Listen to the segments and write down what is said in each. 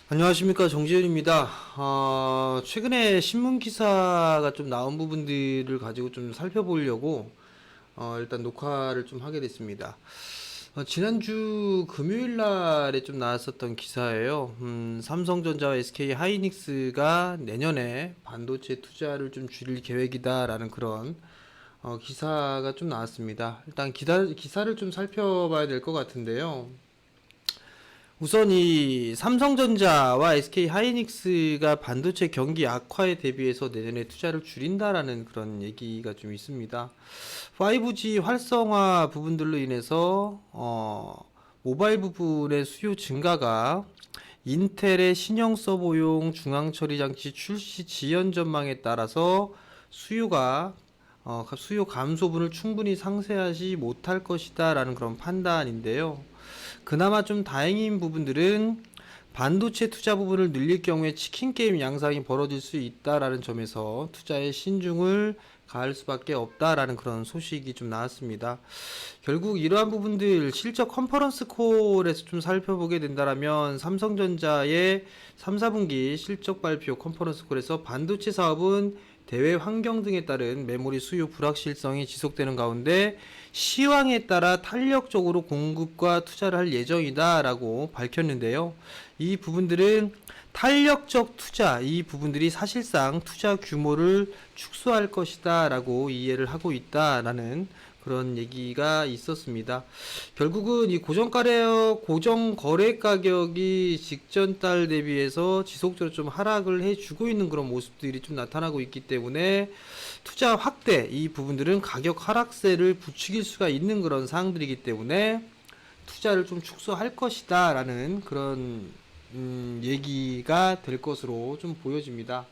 안녕하십니까, 정지현입니다. 최근에 신문 기사가 좀 나온 부분들을 가지고 좀 살펴보려고 일단 녹화를 좀 하게 됐습니다. 지난주 금요일 날에 좀 나왔었던 기사예요. 삼성전자와 SK 하이닉스가 내년에 반도체 투자를 좀 줄일 계획이다라는 그런 기사가 좀 나왔습니다. 일단 기사를 좀 살펴봐야 될 것 같은데요. 우선 이 삼성전자와 SK 하이닉스가 반도체 경기 악화에 대비해서 내년에 투자를 줄인다라는 그런 얘기가 좀 있습니다. 5G 활성화 부분들로 인해서 모바일 부분의 수요 증가가 인텔의 신형 서버용 중앙 처리 장치 출시 지연 전망에 따라서 수요가 수요 감소분을 충분히 상쇄하지 못할 것이다라는 그런 판단인데요. 그나마 좀 다행인 부분들은 반도체 투자 부분을 늘릴 경우에 치킨 게임 양상이 벌어질 수 있다라는 점에서 투자에 신중을 가할 수밖에 없다라는 그런 소식이 좀 나왔습니다. 결국 이러한 부분들 실적 컨퍼런스 콜에서 좀 살펴보게 된다라면 삼성전자의 3, 4분기 실적 발표 컨퍼런스 콜에서 반도체 사업은 대외 환경 등에 따른 메모리 수요 불확실성이 지속되는 가운데 시황에 따라 탄력적으로 공급과 투자를 할 예정이다라고 밝혔는데요. 이 부분들은 탄력적 투자, 이 부분들이 사실상 투자 규모를 축소할 것이다라고 이해를 하고 있다라는 그런 얘기가 있었습니다. 결국은 이 고정 거래 가격이 직전 달 대비해서 지속적으로 좀 하락을 해주고 있는 그런 모습들이 좀 나타나고 있기 때문에 투자 확대 이 부분들은 가격 하락세를 부추길 수가 있는 그런 사항들이기 때문에 투자를 좀 축소할 것이다라는 그런 얘기가 될 것으로 좀 보여집니다.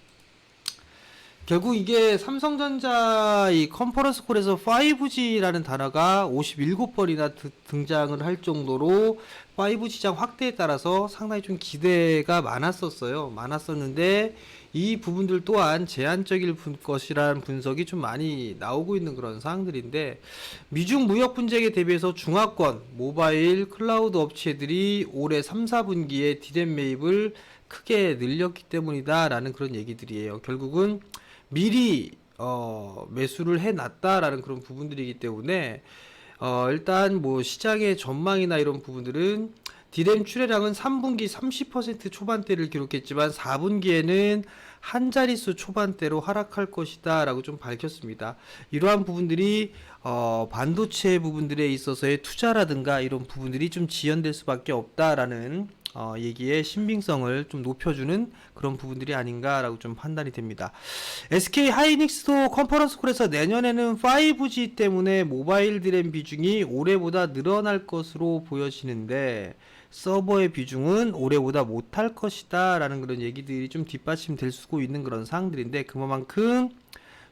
결국 이게 삼성전자 이 컨퍼런스 콜에서 5G라는 단어가 57번이나 등장을 할 정도로 5G 시장 확대에 따라서 상당히 좀 기대가 많았었는데 이 부분들 또한 제한적일 것이라는 분석이 좀 많이 나오고 있는 그런 사항들인데 미중 무역 분쟁에 대비해서 중화권 모바일 클라우드 업체들이 올해 3, 4분기에 디램 매입을 크게 늘렸기 때문이다라는 그런 얘기들이에요. 결국은 미리 매수를 해놨다라는 그런 부분들이기 때문에 일단 뭐 시장의 전망이나 이런 부분들은 디램 출하량은 3분기 30% 초반대를 기록했지만 4분기에는 한 자릿수 초반대로 하락할 것이다 라고 좀 밝혔습니다. 이러한 부분들이 반도체 부분들에 있어서의 투자라든가 이런 부분들이 좀 지연될 수밖에 없다라는 얘기의 신빙성을 좀 높여주는 그런 부분들이 아닌가라고 좀 판단이 됩니다. SK 하이닉스도 컨퍼런스 콜에서 내년에는 5G 때문에 모바일 드램 비중이 올해보다 늘어날 것으로 보여지는데 서버의 비중은 올해보다 못할 것이다 라는 그런 얘기들이 좀 뒷받침될 수 있는 그런 사항들인데 그만큼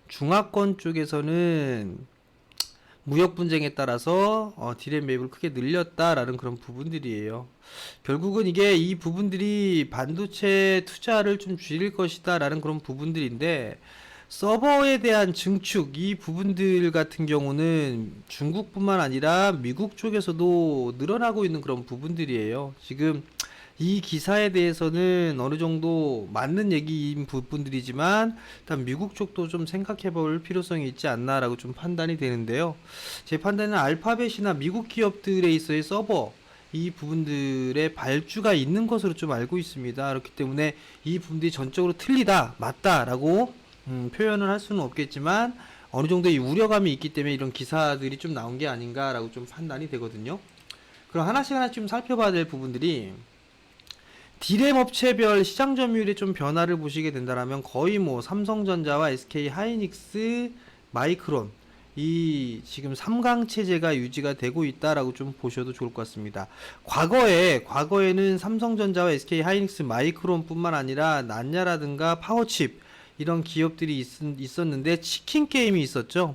중화권 쪽에서는 무역 분쟁에 따라서 디램 매입을 크게 늘렸다라는 그런 부분들이에요. 결국은 이게 이 부분들이 반도체 투자를 좀 줄일 것이다라는 그런 부분들인데 서버에 대한 증축 이 부분들 같은 경우는 중국뿐만 아니라 미국 쪽에서도 늘어나고 있는 그런 부분들이에요. 지금 이 기사에 대해서는 어느 정도 맞는 얘기인 부분들이지만 일단 미국 쪽도 좀 생각해 볼 필요성이 있지 않나라고 좀 판단이 되는데요. 제 판단은 알파벳이나 미국 기업들에 있어의 서버 이 부분들의 발주가 있는 것으로 좀 알고 있습니다. 그렇기 때문에 이 부분들이 전적으로 틀리다, 맞다라고 표현을 할 수는 없겠지만 어느 정도의 우려감이 있기 때문에 이런 기사들이 좀 나온 게 아닌가라고 좀 판단이 되거든요. 그럼 하나씩 좀 살펴봐야 될 부분들이 디램 업체별 시장 점유율의 좀 변화를 보시게 된다면 거의 뭐 삼성전자와 SK 하이닉스, 마이크론 이 지금 3강 체제가 유지가 되고 있다라고 좀 보셔도 좋을 것 같습니다. 과거에는 삼성전자와 SK 하이닉스, 마이크론뿐만 아니라 난야라든가 파워칩 이런 기업들이 있었는데 치킨 게임이 있었죠.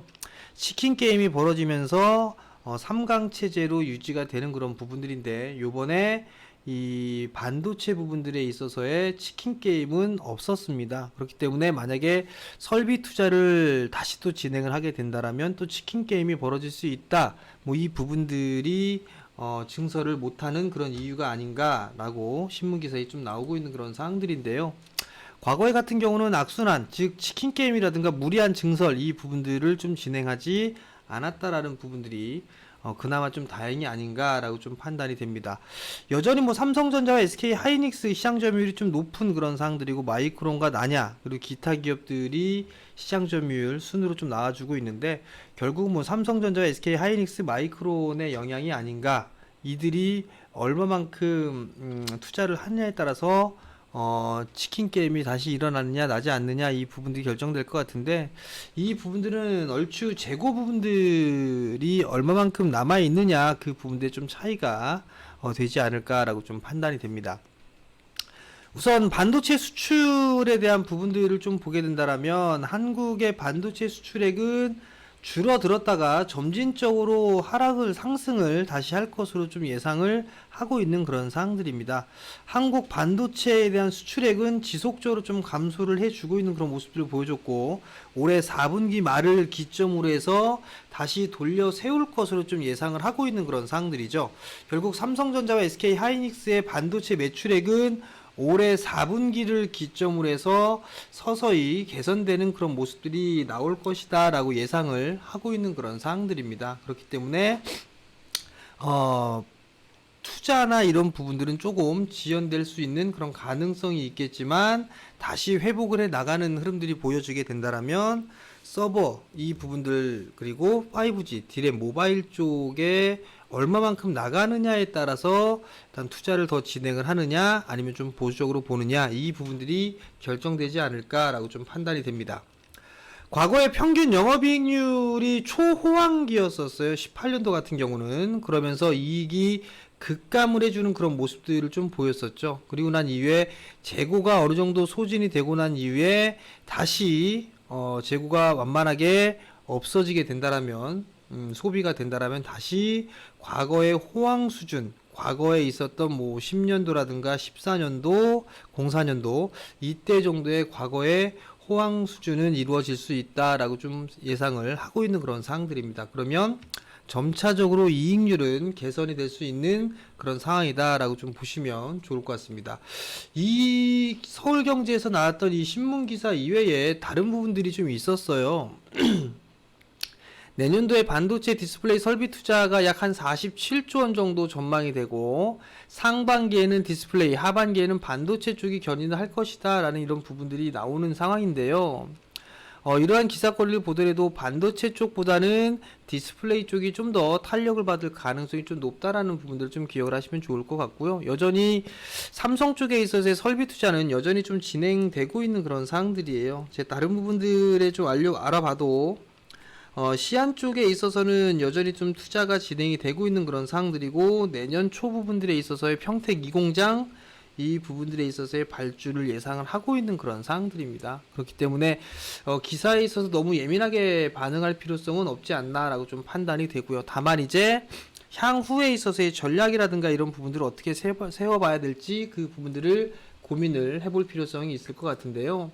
치킨 게임이 벌어지면서 3강 체제로 유지가 되는 그런 부분들인데 요번에 이 반도체 부분들에 있어서의 치킨 게임은 없었습니다. 그렇기 때문에 만약에 설비 투자를 다시 또 진행을 하게 된다라면 또 치킨 게임이 벌어질 수 있다. 뭐 이 부분들이 증설을 못하는 그런 이유가 아닌가라고 신문기사에 좀 나오고 있는 그런 사항들인데요. 과거에 같은 경우는 악순환, 즉 치킨 게임이라든가 무리한 증설 이 부분들을 좀 진행하지 않았다라는 부분들이 그나마 좀 다행이 아닌가라고 좀 판단이 됩니다. 여전히 뭐 삼성전자와 SK 하이닉스 시장 점유율이 좀 높은 그런 사항들이고 마이크론과 나냐 그리고 기타 기업들이 시장 점유율 순으로 좀 나와주고 있는데 결국 뭐 삼성전자와 SK 하이닉스 마이크론의 영향이 아닌가 이들이 얼마만큼 투자를 하느냐에 따라서 치킨 게임이 다시 일어나느냐 나지 않느냐 이 부분들이 결정될 것 같은데 이 부분들은 얼추 재고 부분들이 얼마만큼 남아 있느냐 그 부분들의 좀 차이가 되지 않을까라고 좀 판단이 됩니다. 우선 반도체 수출에 대한 부분들을 좀 보게 된다라면 한국의 반도체 수출액은 줄어들었다가 점진적으로 상승을 다시 할 것으로 좀 예상을 하고 있는 그런 사항들입니다. 한국 반도체에 대한 수출액은 지속적으로 좀 감소를 해주고 있는 그런 모습들을 보여줬고 올해 4분기 말을 기점으로 해서 다시 돌려 세울 것으로 좀 예상을 하고 있는 그런 사항들이죠. 결국 삼성전자와 SK 하이닉스의 반도체 매출액은 올해 4분기를 기점으로 해서 서서히 개선되는 그런 모습들이 나올 것이다 라고 예상을 하고 있는 그런 사항들입니다. 그렇기 때문에 투자나 이런 부분들은 조금 지연될 수 있는 그런 가능성이 있겠지만 다시 회복을 해 나가는 흐름들이 보여지게 된다라면 서버 이 부분들 그리고 5G 디램 모바일 쪽에 얼마만큼 나가느냐에 따라서 일단 투자를 더 진행을 하느냐 아니면 좀 보수적으로 보느냐 이 부분들이 결정되지 않을까라고 좀 판단이 됩니다. 과거에 평균 영업이익률이 초호황기였었어요. 18년도 같은 경우는. 그러면서 이익이 급감을 해주는 그런 모습들을 좀 보였었죠. 그리고 난 이후에 재고가 어느 정도 소진이 되고 난 이후에 다시 재고가 완만하게 없어지게 된다라면 소비가 된다라면 다시 과거의 호황 수준 과거에 있었던 뭐 10년도라든가 14년도 04년도 이때 정도의 과거의 호황 수준은 이루어질 수 있다라고 좀 예상을 하고 있는 그런 사항들입니다. 그러면 점차적으로 이익률은 개선이 될 수 있는 그런 상황이다라고 좀 보시면 좋을 것 같습니다. 이 서울경제에서 나왔던 이 신문기사 이외에 다른 부분들이 좀 있었어요. 내년도에 반도체 디스플레이 설비 투자가 약 한 47조 원 정도 전망이 되고 상반기에는 디스플레이, 하반기에는 반도체 쪽이 견인을 할 것이다 라는 이런 부분들이 나오는 상황인데요. 이러한 기사거리를 보더라도 반도체 쪽보다는 디스플레이 쪽이 좀 더 탄력을 받을 가능성이 좀 높다라는 부분들을 좀 기억을 하시면 좋을 것 같고요. 여전히 삼성 쪽에 있어서의 설비 투자는 여전히 좀 진행되고 있는 그런 사항들이에요. 제 다른 부분들에 좀 알아봐도 시안 쪽에 있어서는 여전히 좀 투자가 진행이 되고 있는 그런 사항들이고 내년 초 부분들에 있어서의 평택 2공장 이 부분들에 있어서의 발주를 예상을 하고 있는 그런 사항들입니다. 그렇기 때문에 기사에 있어서 너무 예민하게 반응할 필요성은 없지 않나라고 좀 판단이 되고요. 다만 이제 향후에 있어서의 전략이라든가 이런 부분들을 어떻게 세워봐야 될지 그 부분들을 고민을 해볼 필요성이 있을 것 같은데요.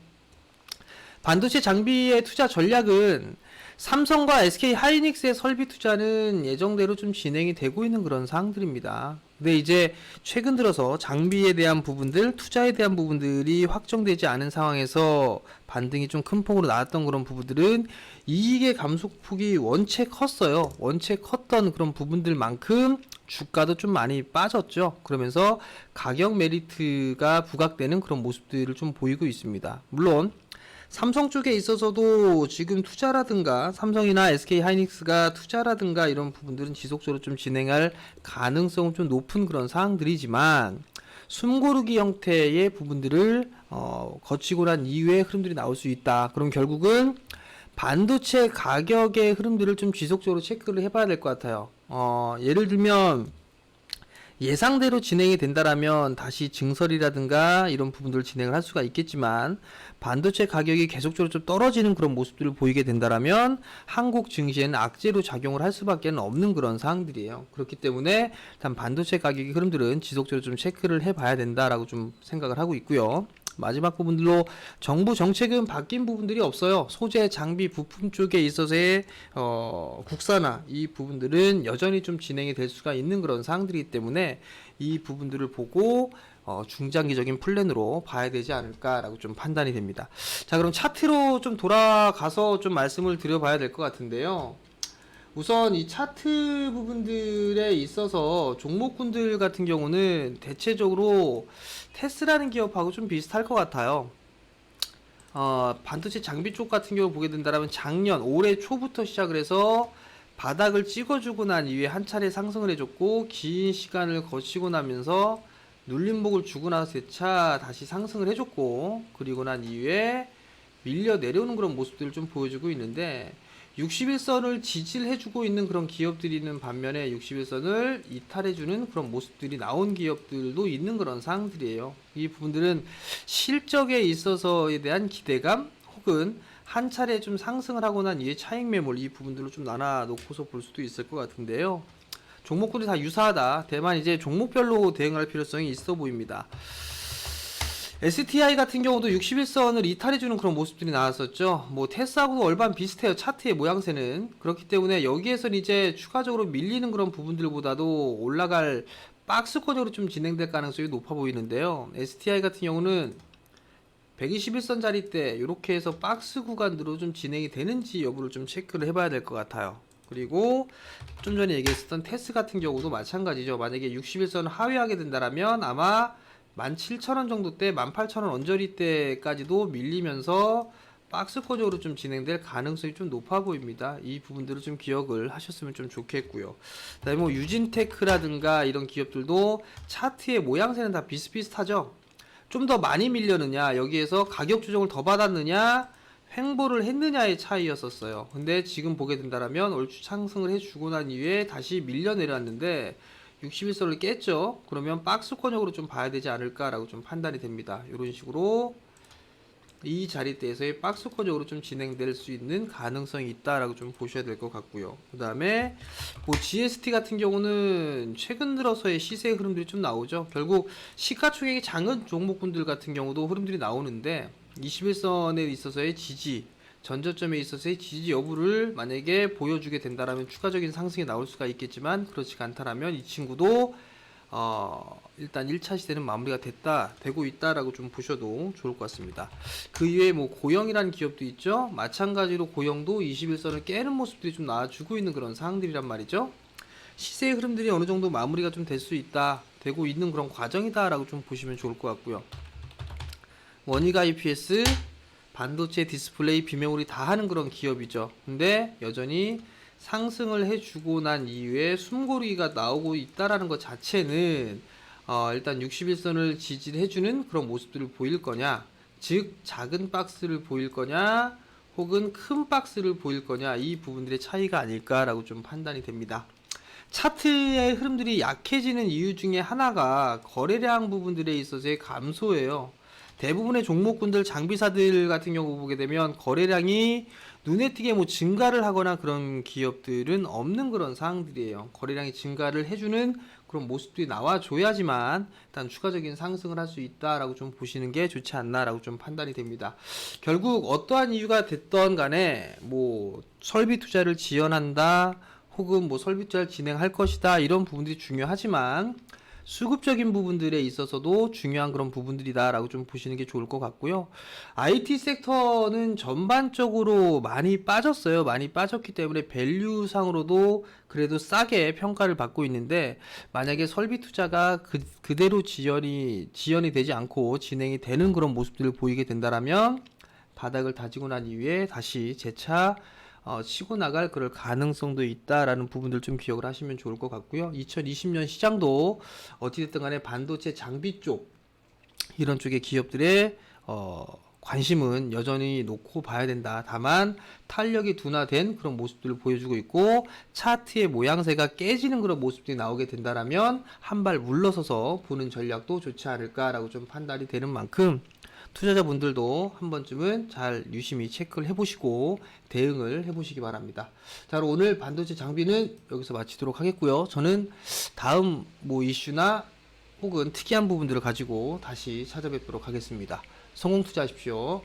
반도체 장비의 투자 전략은 삼성과 SK 하이닉스의 설비 투자는 예정대로 좀 진행이 되고 있는 그런 사항들입니다. 근데 이제 최근 들어서 장비에 대한 부분들, 투자에 대한 부분들이 확정되지 않은 상황에서 반등이 좀 큰 폭으로 나왔던 그런 부분들은 이익의 감소폭이 원체 컸어요. 원체 컸던 그런 부분들만큼 주가도 좀 많이 빠졌죠. 그러면서 가격 메리트가 부각되는 그런 모습들을 좀 보이고 있습니다. 물론 삼성 쪽에 있어서도 지금 투자라든가 삼성이나 SK 하이닉스가 투자라든가 이런 부분들은 지속적으로 좀 진행할 가능성은 좀 높은 그런 사항들이지만 숨고르기 형태의 부분들을 거치고 난 이후에 흐름들이 나올 수 있다. 그럼 결국은 반도체 가격의 흐름들을 좀 지속적으로 체크를 해봐야 될 것 같아요. 예를 들면 예상대로 진행이 된다라면 다시 증설이라든가 이런 부분들을 진행을 할 수가 있겠지만 반도체 가격이 계속적으로 좀 떨어지는 그런 모습들을 보이게 된다라면 한국 증시에는 악재로 작용을 할 수밖에 없는 그런 사항들이에요. 그렇기 때문에 일단 반도체 가격의 흐름들은 지속적으로 좀 체크를 해봐야 된다라고 좀 생각을 하고 있고요. 마지막 부분들로 정부 정책은 바뀐 부분들이 없어요. 소재, 장비, 부품 쪽에 있어서의 국산화 이 부분들은 여전히 좀 진행이 될 수가 있는 그런 사항들이기 때문에 이 부분들을 보고 중장기적인 플랜으로 봐야 되지 않을까라고 좀 판단이 됩니다. 자, 그럼 차트로 좀 돌아가서 좀 말씀을 드려봐야 될 것 같은데요. 우선 이 차트 부분들에 있어서 종목군들 같은 경우는 대체적으로 테스라는 기업하고 좀 비슷할 것 같아요. 반도체 장비 쪽 같은 경우 보게 된다면 작년 올해 초부터 시작을 해서 바닥을 찍어주고 난 이후에 한 차례 상승을 해줬고 긴 시간을 거치고 나면서 눌림목을 주고 나서 재차 다시 상승을 해줬고 그리고 난 이후에 밀려 내려오는 그런 모습들을 좀 보여주고 있는데 61선을 지지를 해주고 있는 그런 기업들이 있는 반면에 61선을 이탈해주는 그런 모습들이 나온 기업들도 있는 그런 상황들이에요. 이 부분들은 실적에 있어서에 대한 기대감 혹은 한 차례 좀 상승을 하고 난 이후에 차익 매물 이 부분들로 좀 나눠 놓고서 볼 수도 있을 것 같은데요. 종목군이 다 유사하다. 다만 이제 종목별로 대응할 필요성이 있어 보입니다. STI 같은 경우도 61선을 이탈해주는 그런 모습들이 나왔었죠. 뭐 테스하고도 얼반 비슷해요. 차트의 모양새는. 그렇기 때문에 여기에선 이제 추가적으로 밀리는 그런 부분들보다도 올라갈 박스권으로 좀 진행될 가능성이 높아 보이는데요. STI 같은 경우는 121선 자리 때 이렇게 해서 박스 구간으로 좀 진행이 되는지 여부를 좀 체크를 해봐야 될 것 같아요. 그리고 좀 전에 얘기했었던 테스 같은 경우도 마찬가지죠. 만약에 61선을 하회하게 된다면 아마 17,000원 정도 때 18,000원 언저리 때까지도 밀리면서 박스권적으로 좀 진행될 가능성이 좀 높아 보입니다. 이 부분들을 좀 기억을 하셨으면 좀 좋겠고요. 그다음에 뭐 유진테크라든가 이런 기업들도 차트의 모양새는 다 비슷비슷하죠. 좀 더 많이 밀렸느냐, 여기에서 가격 조정을 더 받았느냐, 횡보를 했느냐의 차이였었어요. 근데 지금 보게 된다면 얼추 상승을 해주고 난 이후에 다시 밀려 내려왔는데 61선을 깼죠. 그러면 박스권역으로 좀 봐야 되지 않을까라고 좀 판단이 됩니다. 이런 식으로 이 자리대에서의 박스권역으로 좀 진행될 수 있는 가능성이 있다라고 좀 보셔야 될 것 같고요. 그 다음에 뭐 GST 같은 경우는 최근 들어서의 시세 흐름들이 좀 나오죠. 결국 시가총액이 작은 종목군들 같은 경우도 흐름들이 나오는데 21선에 있어서의 지지, 전저점에 있어서의 지지 여부를 만약에 보여주게 된다라면 추가적인 상승이 나올 수가 있겠지만 그렇지가 않다라면 이 친구도 일단 1차 시대는 마무리가 되고 있다라고 좀 보셔도 좋을 것 같습니다. 그 이외에 뭐 고영이라는 기업도 있죠. 마찬가지로 고영도 21선을 깨는 모습들이 좀 나와주고 있는 그런 상황들이란 말이죠. 시세의 흐름들이 어느 정도 마무리가 좀 될 수 있다, 되고 있는 그런 과정이다라고 좀 보시면 좋을 것 같고요. 원익 IPS, 반도체, 디스플레이, 비메모리 다 하는 그런 기업이죠. 근데 여전히 상승을 해주고 난 이후에 숨고르기가 나오고 있다라는 것 자체는 일단 61선을 지지를 해주는 그런 모습들을 보일 거냐, 즉 작은 박스를 보일 거냐 혹은 큰 박스를 보일 거냐, 이 부분들의 차이가 아닐까라고 좀 판단이 됩니다. 차트의 흐름들이 약해지는 이유 중에 하나가 거래량 부분들에 있어서의 감소예요. 대부분의 종목군들, 장비사들 같은 경우 보게 되면 거래량이 눈에 띄게 뭐 증가를 하거나 그런 기업들은 없는 그런 상황들이에요. 거래량이 증가를 해주는 그런 모습들이 나와줘야지만 일단 추가적인 상승을 할 수 있다라고 좀 보시는 게 좋지 않나라고 좀 판단이 됩니다. 결국 어떠한 이유가 됐던 간에 뭐 설비 투자를 지원한다 혹은 뭐 설비 투자를 진행할 것이다, 이런 부분들이 중요하지만 수급적인 부분들에 있어서도 중요한 그런 부분들이다 라고 좀 보시는 게 좋을 것 같고요. IT 섹터는 전반적으로 많이 빠졌어요. 많이 빠졌기 때문에 밸류상으로도 그래도 싸게 평가를 받고 있는데, 만약에 설비 투자가 그대로 지연이 되지 않고 진행이 되는 그런 모습들을 보이게 된다라면 바닥을 다지고 난 이후에 다시 재차 치고 나갈 그럴 가능성도 있다라는 부분들 좀 기억을 하시면 좋을 것 같고요. 2020년 시장도 어찌됐든 간에 반도체 장비 쪽 이런 쪽의 기업들의 관심은 여전히 놓고 봐야 된다. 다만 탄력이 둔화된 그런 모습들을 보여주고 있고 차트의 모양새가 깨지는 그런 모습들이 나오게 된다라면 한 발 물러서서 보는 전략도 좋지 않을까라고 좀 판단이 되는 만큼 투자자분들도 한 번쯤은 잘 유심히 체크를 해보시고 대응을 해보시기 바랍니다. 자, 그럼 오늘 반도체 장비는 여기서 마치도록 하겠고요. 저는 다음 뭐 이슈나 혹은 특이한 부분들을 가지고 다시 찾아뵙도록 하겠습니다. 성공 투자하십시오.